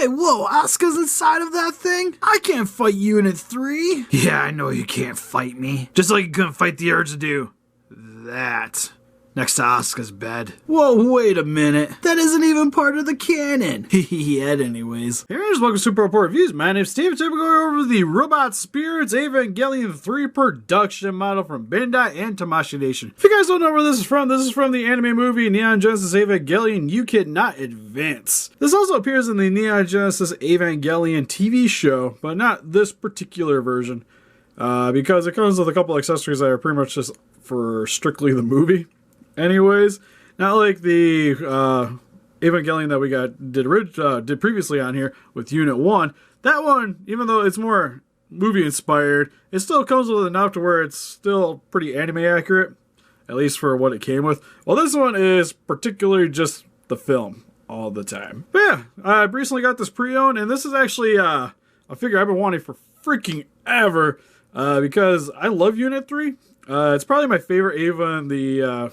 Wait, whoa, Asuka's inside of that thing? I can't fight Unit-03. Yeah, I know you can't fight me. Just like you couldn't fight the urge to do that next to Asuka's bed. Whoa, wait a minute. That isn't even part of the canon. Yet anyways. Hey guys, welcome to Super Report Reviews. My name's Steve. Today we're going over the Robot Spirits Evangelion 3 production model from Bandai and Tamashii Nation. If you guys don't know where this is from the anime movie Neon Genesis Evangelion You Cannot Advance. This also appears in the Neon Genesis Evangelion TV show, but not this particular version, because it comes with a couple accessories that are pretty much just for strictly the movie. Anyways, not like the Evangelion that we did previously on here with Unit 1. That one, even though it's more movie inspired, it still comes with enough to where it's still pretty anime accurate, at least for what it came with. Well, this one is particularly just the film all the time. But yeah, I recently got this pre-owned, and this is actually a figure I've been wanting for freaking ever, because I love Unit 3. It's probably my favorite Eva in the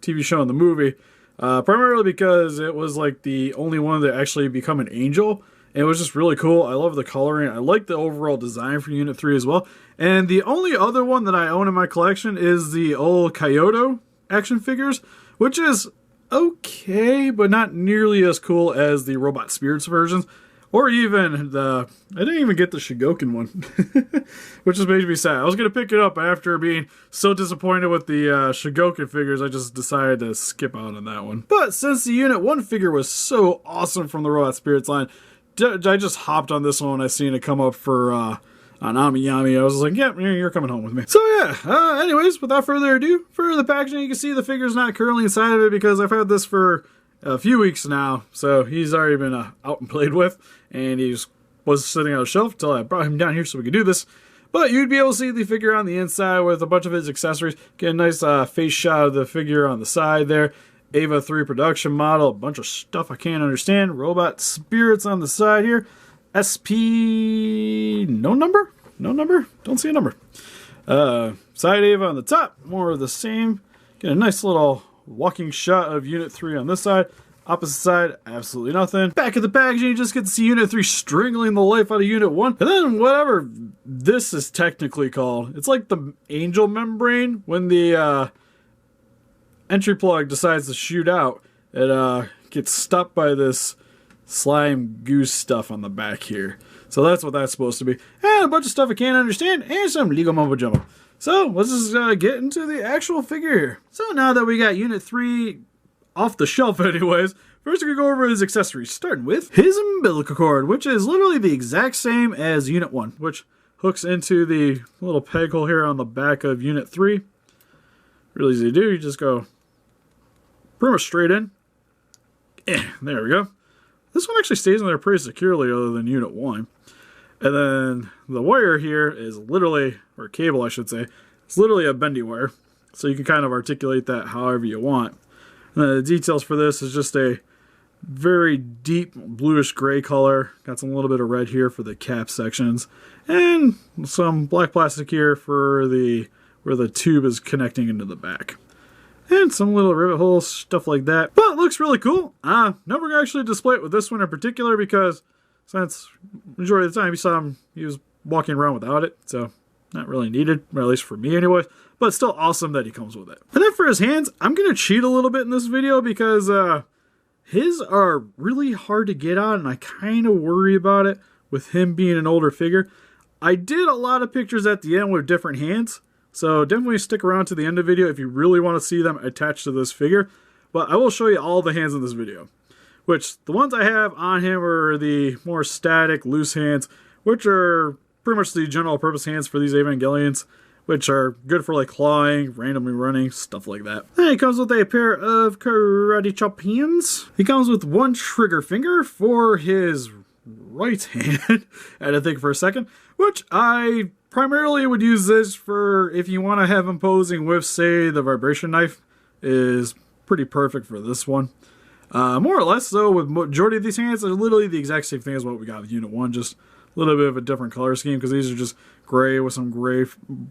TV show and the movie, primarily because it was like the only one to actually become an angel, and it was just really cool. I love the coloring. I like the overall design for Unit 3 as well. And the only other one that I own in my collection is the old Kyoto action figures, which is okay, but not nearly as cool as the Robot Spirits versions. Or even I didn't even get the Shigoken one, which is making me sad. I was going to pick it up after being so disappointed with the Shigoken figures, I just decided to skip out on that one. But since the Unit 1 figure was so awesome from the Robot Spirits line, I just hopped on this one when I seen it come up for on AmiAmi. I was like, yeah, you're coming home with me. So yeah, anyways, without further ado, for the packaging, you can see the figure's not currently inside of it because I've had this for a few weeks now, so he's already been out and played with, and he was sitting on a shelf until I brought him down here so we could do this. But you'd be able to see the figure on the inside with a bunch of his accessories. Get a nice face shot of the figure on the side there. EVA 3 production model, a bunch of stuff I can't understand. Robot Spirits on the side here. SP... no number? No number? Don't see a number. Side EVA on the top, more of the same. Get a nice little walking shot of Unit 3 on this side. Opposite side, absolutely nothing. Back of the packaging, you just get to see Unit 3 strangling the life out of Unit 1. And then whatever this is technically called, it's like the angel membrane. When the entry plug decides to shoot out, it gets stopped by this slime goose stuff on the back here. So that's what that's supposed to be. And a bunch of stuff I can't understand, and some legal mumbo jumbo. So let's just get into the actual figure here. So now that we got Unit 3 off the shelf anyways, first we're going to go over his accessories, starting with his umbilical cord, which is literally the exact same as Unit 1, which hooks into the little peg hole here on the back of Unit 3. Really easy to do. You just go pretty much straight in. There we go. This one actually stays in there pretty securely other than Unit 1. And then the wire here is literally, or cable I should say, it's literally a bendy wire. So you can kind of articulate that however you want. And the details for this is just a very deep bluish gray color. Got some little bit of red here for the cap sections. And some black plastic here for where the tube is connecting into the back. And some little rivet holes, stuff like that. But it looks really cool. Never going to actually display it with this one in particular because since majority of the time you saw him, he was walking around without it, so not really needed, or at least for me anyway, but still awesome that he comes with it. And then for his hands, I'm going to cheat a little bit in this video because his are really hard to get on, and I kind of worry about it with him being an older figure. I did a lot of pictures at the end with different hands, so definitely stick around to the end of the video if you really want to see them attached to this figure, but I will show you all the hands in this video. Which, the ones I have on him are the more static, loose hands, which are pretty much the general purpose hands for these Evangelions, which are good for like clawing, randomly running, stuff like that. Then he comes with a pair of karate chop hands. He comes with one trigger finger for his right hand. I had to think for a second, which I primarily would use this for if you want to have him posing with, say, the vibration knife is pretty perfect for this one. More or less, though, with majority of these hands, they're literally the exact same thing as what we got with Unit 1, just a little bit of a different color scheme because these are just gray with some gray,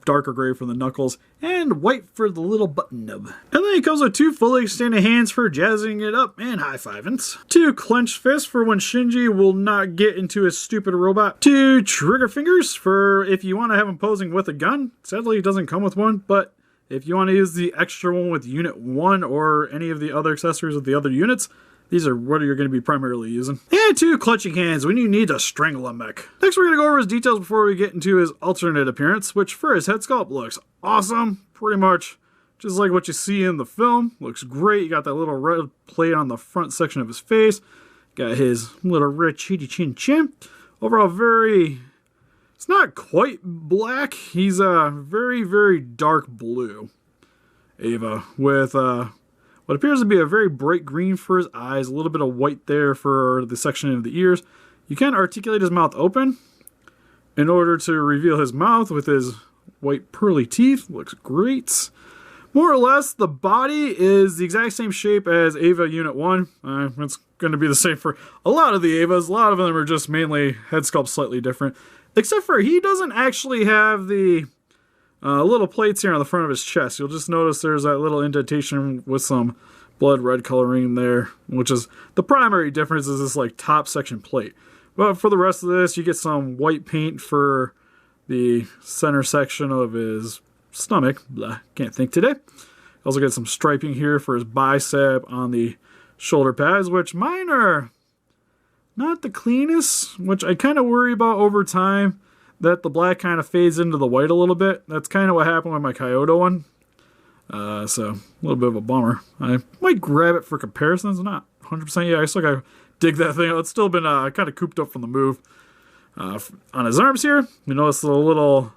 darker gray for the knuckles, and white for the little button nub. And then he comes with 2 fully extended hands for jazzing it up and high-fiving. 2 clenched fists for when Shinji will not get into his stupid robot. 2 trigger fingers for if you want to have him posing with a gun. Sadly, it doesn't come with one, but if you want to use the extra one with Unit 1 or any of the other accessories with the other units, these are what you're going to be primarily using. And 2 clutching hands when you need to strangle a mech. Next, we're going to go over his details before we get into his alternate appearance, which for his head sculpt looks awesome. Pretty much just like what you see in the film. Looks great. You got that little red plate on the front section of his face. Got his little red cheaty chin. Overall, it's not quite black. He's a very, very dark blue Eva with what appears to be a very bright green for his eyes, a little bit of white there for the section of the ears. You can articulate his mouth open in order to reveal his mouth with his white pearly teeth. Looks great. More or less, the body is the exact same shape as Eva Unit 1. It's going to be the same for a lot of the Evas. A lot of them are just mainly head sculpt slightly different. Except for he doesn't actually have the little plates here on the front of his chest. You'll just notice there's that little indentation with some blood red coloring there, which is the primary difference is this like top section plate. But for the rest of this, you get some white paint for the center section of his stomach. Blah, can't think today. Also get some striping here for his bicep on the shoulder pads, which mine are not the cleanest, which I kind of worry about over time. That the black kind of fades into the white a little bit. That's kind of what happened with my Kyoto one. So, a little bit of a bummer. I might grab it for comparisons. Not 100% yet. I still gotta dig that thing out. It's still been kind of cooped up from the move. On his arms here, you notice the little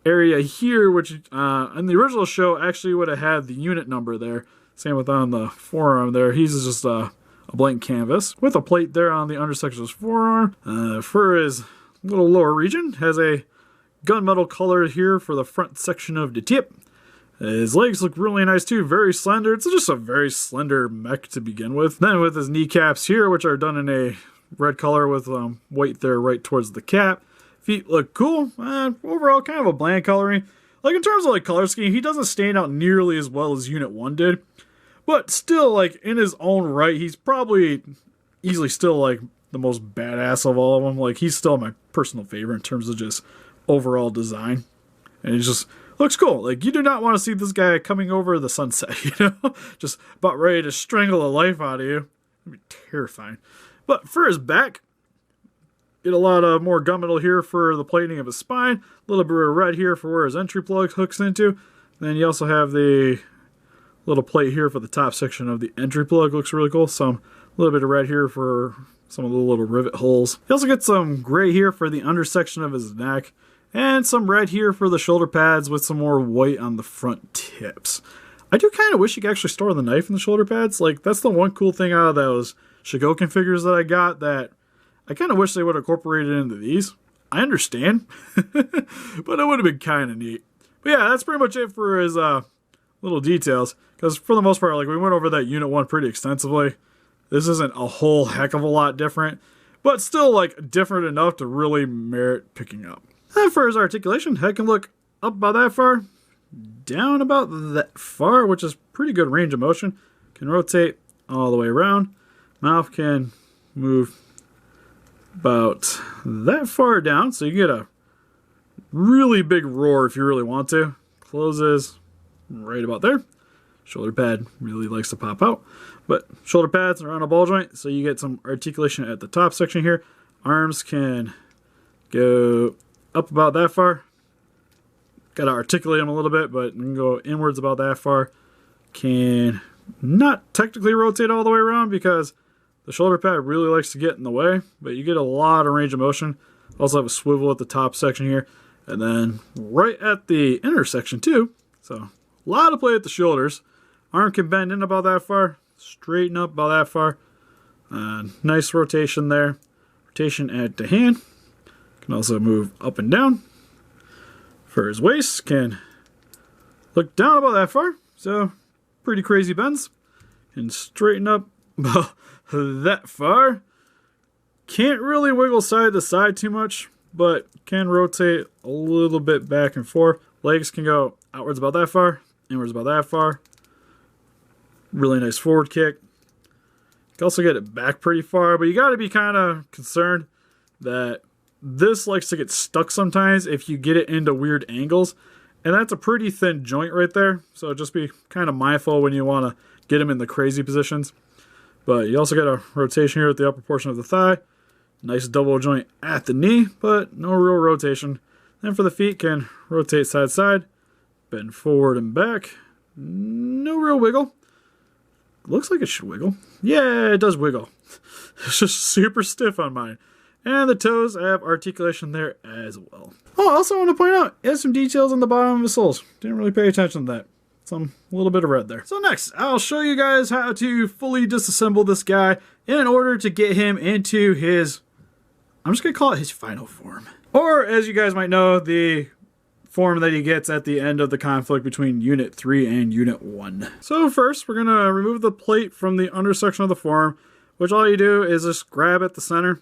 area here, which in the original show actually would have had the unit number there. Same with on the forearm there. He's just a blank canvas with a plate there on the undersection of his forearm. For his little lower region, has a gunmetal color here for the front section of the tip. His legs look really nice too, very slender. It's just a very slender mech to begin with. Then with his kneecaps here, which are done in a red color with white there right towards the cap. Feet look cool. Overall, kind of a bland coloring. Like in terms of like color scheme, he doesn't stand out nearly as well as Unit 1 did. But still, like in his own right, he's probably easily still like the most badass of all of them. Like he's still my personal favorite in terms of just overall design. And he just looks cool. Like you do not want to see this guy coming over the sunset, you know? Just about ready to strangle the life out of you. That'd be terrifying. But for his back, get a lot of more gunmetal here for the plating of his spine. A little bit of red here for where his entry plug hooks into. Then you also have the little plate here for the top section of the entry plug. Looks really cool. A little bit of red here for some of the little rivet holes. You also get some gray here for the undersection of his neck. And some red here for the shoulder pads with some more white on the front tips. I do kind of wish you could actually store the knife in the shoulder pads. Like, that's the one cool thing out of those Shigoken figures that I got that I kind of wish they would have incorporated into these. I understand, but it would have been kind of neat. But yeah, that's pretty much it for his little details. Because for the most part, like we went over that Unit 1 pretty extensively. This isn't a whole heck of a lot different, but still like different enough to really merit picking up. And for his articulation, head can look up about that far, down about that far, which is pretty good range of motion. Can rotate all the way around. Mouth can move about that far down, so you get a really big roar if you really want to. Closes right about there. Shoulder pad really likes to pop out, but shoulder pads are on a ball joint, so you get some articulation at the top section here. Arms can go up about that far. Got to articulate them a little bit, but you can go inwards about that far. Can not technically rotate all the way around because the shoulder pad really likes to get in the way, but you get a lot of range of motion. Also have a swivel at the top section here, and then right at the intersection too. So a lot of play at the shoulders. Arm can bend in about that far, straighten up about that far. Nice rotation there. Rotation at the hand. Can also move up and down. For his waist, can look down about that far. So pretty crazy bends. Can straighten up about that far. Can't really wiggle side to side too much, but can rotate a little bit back and forth. Legs can go outwards about that far, inwards about that far. Really nice forward kick. You can also get it back pretty far, but you got to be kind of concerned that this likes to get stuck sometimes if you get it into weird angles. And that's a pretty thin joint right there, so just be kind of mindful when you want to get them in the crazy positions. But you also got a rotation here at the upper portion of the thigh. Nice double joint at the knee, but no real rotation. Then for the feet, can rotate side to side, bend forward and back. No real wiggle. Looks like it should wiggle. Yeah, it does wiggle. It's just super stiff on mine. And the toes have articulation there as well. Oh, I also want to point out, it has some details on the bottom of the soles. Didn't really pay attention to that. Some little bit of red there. So next, I'll show you guys how to fully disassemble this guy in order to get him into his, I'm just going to call it his final form. Or, as you guys might know, the form that he gets at the end of the conflict between Unit 3 and Unit 1. So first, we're going to remove the plate from the undersection of the form, which all you do is just grab at the center.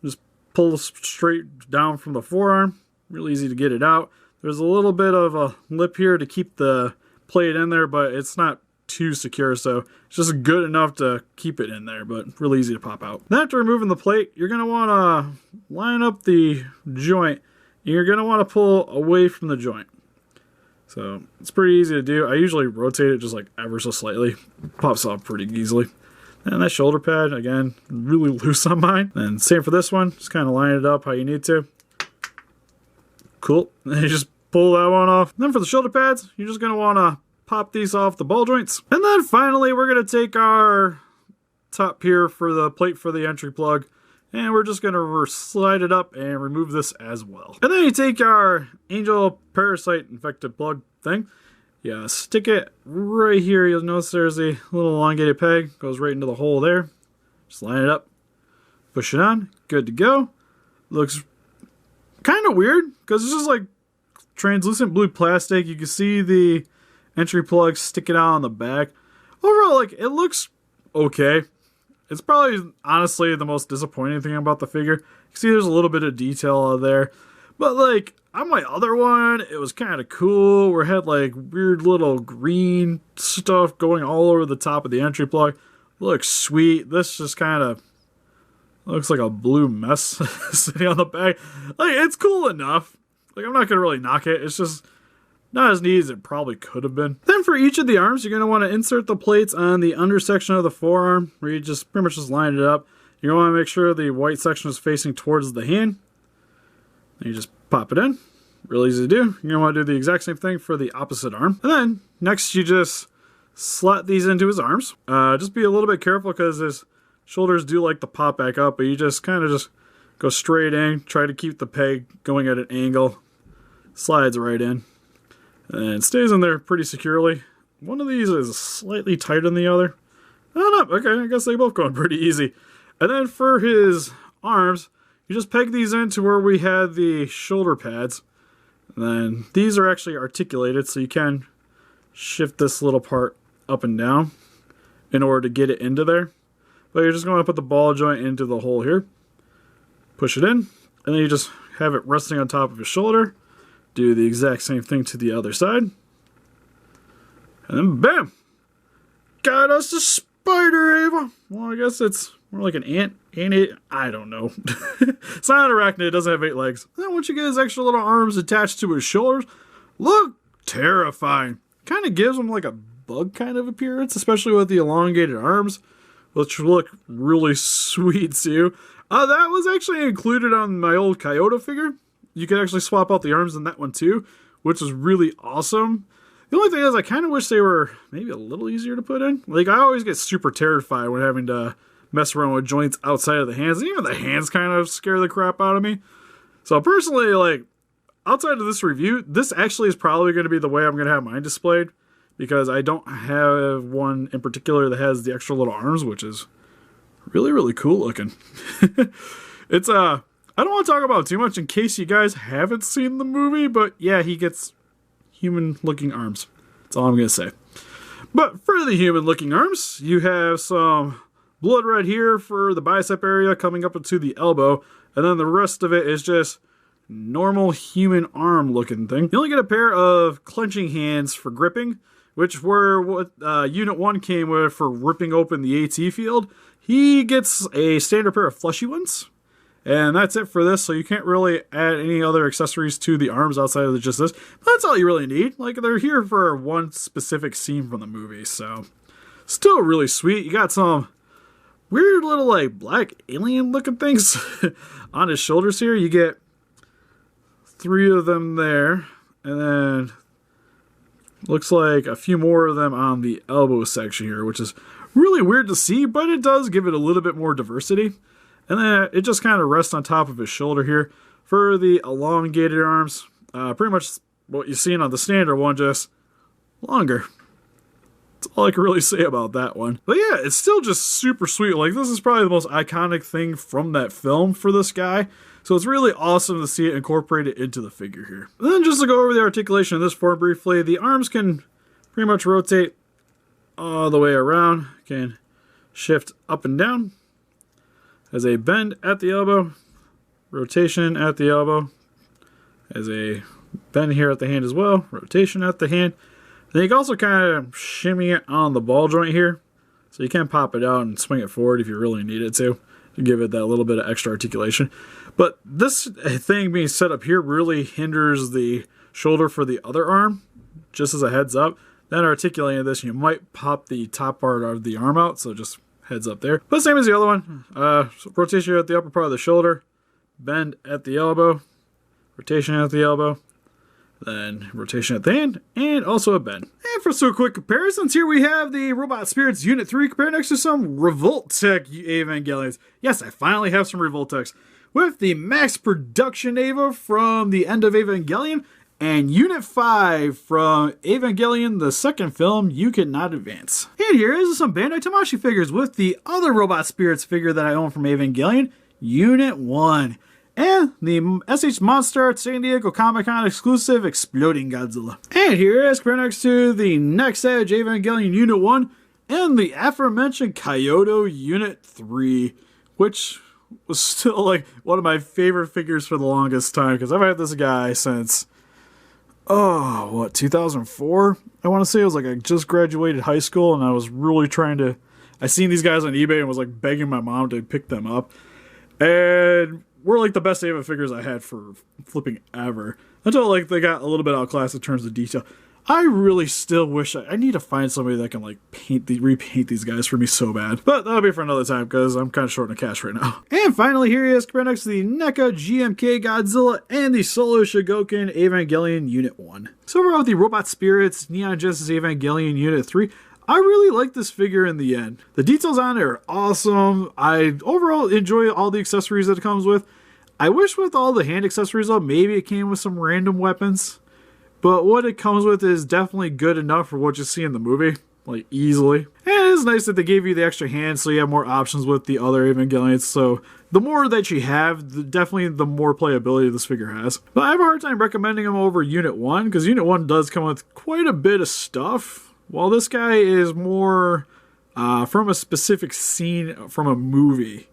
Just pull straight down from the forearm. Real easy to get it out. There's a little bit of a lip here to keep the plate in there, but it's not too secure, so it's just good enough to keep it in there, but really easy to pop out. Then after removing the plate, you're going to want to line up the joint, and you're going to want to pull away from the joint. So it's pretty easy to do. I usually rotate it just like ever so slightly. Pops off pretty easily. And that shoulder pad, again, really loose on mine. And same for this one. Just kind of line it up how you need to. Cool. And you just pull that one off. And then for the shoulder pads, you're just going to want to pop these off the ball joints. And then finally, we're going to take our top here for the plate for the entry plug. And we're just going to slide it up and remove this as well. And then you take our Angel Parasite Infected plug thing. Yeah, stick it right here. You'll notice there's a little elongated peg. Goes right into the hole there. Just line it up. Push it on. Good to go. Looks kind of weird because it's just like translucent blue plastic. You can see the entry plug sticking out on the back. Overall, like, it looks okay. It's probably, honestly, the most disappointing thing about the figure. You can see there's a little bit of detail out there. But, like, on my other one, it was kind of cool. Where it had, like, weird little green stuff going all over the top of the entry plug. Looks sweet. This just kind of looks like a blue mess sitting on the back. Like, it's cool enough. Like, I'm not going to really knock it. It's just not as neat as it probably could have been. Then for each of the arms, you're going to want to insert the plates on the undersection of the forearm, where you just pretty much just line it up. You're going to want to make sure the white section is facing towards the hand. And you just pop it in. Real easy to do. You're going to want to do the exact same thing for the opposite arm. And then, next you just slot these into his arms. Just be a little bit careful because his shoulders do like to pop back up, but you just kind of just go straight in. Try to keep the peg going at an angle. Slides right in. And it stays in there pretty securely. One of these is slightly tighter than the other. Oh no, okay, I guess they both going pretty easy. And then for his arms, you just peg these into where we had the shoulder pads. And then these are actually articulated, so you can shift this little part up and down in order to get it into there. But you're just going to put the ball joint into the hole here. Push it in, and then you just have it resting on top of his shoulder. Do the exact same thing to the other side. And then bam! Got us a spider, Ava! Well, I guess it's more like an ant. I don't know. It's not an arachnid, it doesn't have 8 legs. And then once you get his extra little arms attached to his shoulders, look terrifying. Kind of gives him like a bug kind of appearance, especially with the elongated arms, which look really sweet too. That was actually included on my old Kyoto figure. You could actually swap out the arms in that one too, which is really awesome. The only thing is I kind of wish they were maybe a little easier to put in. Like, I always get super terrified when having to mess around with joints outside of the hands. And even the hands kind of scare the crap out of me. So personally, like, outside of this review, this actually is probably going to be the way I'm going to have mine displayed. Because I don't have one in particular that has the extra little arms, which is really, really cool looking. It's, I don't want to talk about it too much in case you guys haven't seen the movie, but yeah, he gets human-looking arms. That's all I'm going to say. But for the human-looking arms, you have some blood red here for the bicep area coming up into the elbow, and then the rest of it is just normal human arm looking thing. You only get a pair of clenching hands for gripping, which were what Unit 1 came with for ripping open the AT field. He gets a standard pair of fleshy ones. And that's it for this, so you can't really add any other accessories to the arms outside of just this. But that's all you really need. Like, they're here for one specific scene from the movie, so still really sweet. You got some weird little, like, black alien-looking things on his shoulders here. You get 3 of them there, and then looks like a few more of them on the elbow section here, which is really weird to see, but it does give it a little bit more diversity. And then it just kind of rests on top of his shoulder here for the elongated arms. Pretty much what you've seen on the standard one, just longer. That's all I can really say about that one. But yeah, it's still just super sweet. Like, this is probably the most iconic thing from that film for this guy. So it's really awesome to see it incorporated into the figure here. And then just to go over the articulation of this form briefly, the arms can pretty much rotate all the way around. Can shift up and down. Has a bend at the elbow, rotation at the elbow, has a bend here at the hand as well, rotation at the hand. Then you can also kind of shimmy it on the ball joint here, so you can pop it out and swing it forward if you really need it to give it that little bit of extra articulation. But this thing being set up here really hinders the shoulder for the other arm, just as a heads up. Then articulating this, you might pop the top part of the arm out, so just heads up there. But same as the other one. Rotation at the upper part of the shoulder. Bend at the elbow. Rotation at the elbow. Then rotation at the hand. And also a bend. And for some quick comparisons, here we have the Robot Spirits Unit 3 compared next to some Revoltech Evangelions. Yes, I finally have some Revoltechs. With the mass production EVA from the end of Evangelion. And Unit 5 from Evangelion, the second film, You Cannot Advance. And here is some Bandai Tamashii figures with the other Robot Spirits figure that I own from Evangelion, Unit 1. And the SH Monster San Diego Comic-Con exclusive Exploding Godzilla. And here is compared next to the Next Edge Evangelion Unit 1 and the aforementioned Kyoto Unit 3, which was still like one of my favorite figures for the longest time, because I've had this guy since... 2004? I want to say it was like I just graduated high school and I was really trying to... I seen these guys on eBay and was like begging my mom to pick them up. And were like the best EVA figures I had for flipping ever. Until like they got a little bit outclassed in terms of detail. I really still wish I need to find somebody that can like repaint these guys for me so bad. But that'll be for another time because I'm kind of short on cash right now. And finally, here he is compared next to the NECA GMK Godzilla and the Solo Shigoken Evangelion Unit 1. So overall with the Robot Spirits Neon Genesis Evangelion Unit 3, I really like this figure in the end. The details on it are awesome. I overall enjoy all the accessories that it comes with. I wish with all the hand accessories though, maybe it came with some random weapons. But what it comes with is definitely good enough for what you see in the movie, like easily. And it is nice that they gave you the extra hand so you have more options with the other Evangelions. So the more that you have, definitely the more playability this figure has. But I have a hard time recommending him over Unit 1 because Unit 1 does come with quite a bit of stuff. While this guy is more from a specific scene from a movie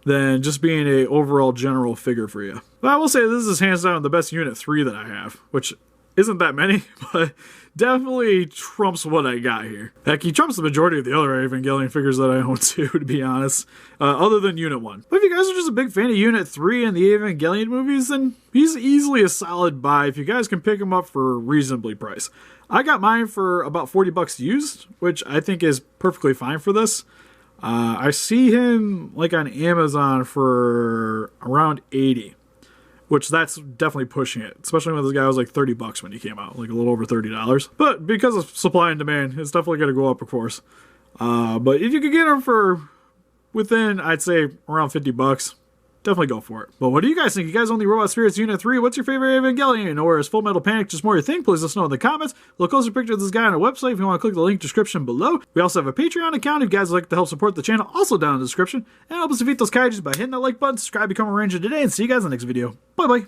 than just being a overall general figure for you. But I will say this is hands down the best Unit 3 that I have, which isn't that many, but definitely trumps what I got here. Heck, he trumps the majority of the other Evangelion figures that I own too, to be honest, other than Unit 1. But if you guys are just a big fan of Unit 3 and the Evangelion movies, then he's easily a solid buy if you guys can pick him up for a reasonably priced. I got mine for about 40 bucks used, which I think is perfectly fine for this. I see him like on Amazon for around 80. Which that's definitely pushing it, especially when this guy was like 30 bucks when he came out, like a little over $30. But because of supply and demand, it's definitely going to go up, of course. But if you could get him for within, I'd say, around 50 bucks, definitely go for it. But what do you guys think? You guys own the Robot Spirits Unit 3? What's your favorite Evangelion? Or is Full Metal Panic just more your thing? Please let us know in the comments. Look closer picture of this guy on our website if you want to click the link description below. We also have a Patreon account if you guys would like to help support the channel, also down in the description. And help us defeat those kaijus by hitting that like button, subscribe, become a ranger today, and see you guys in the next video. Bye-bye.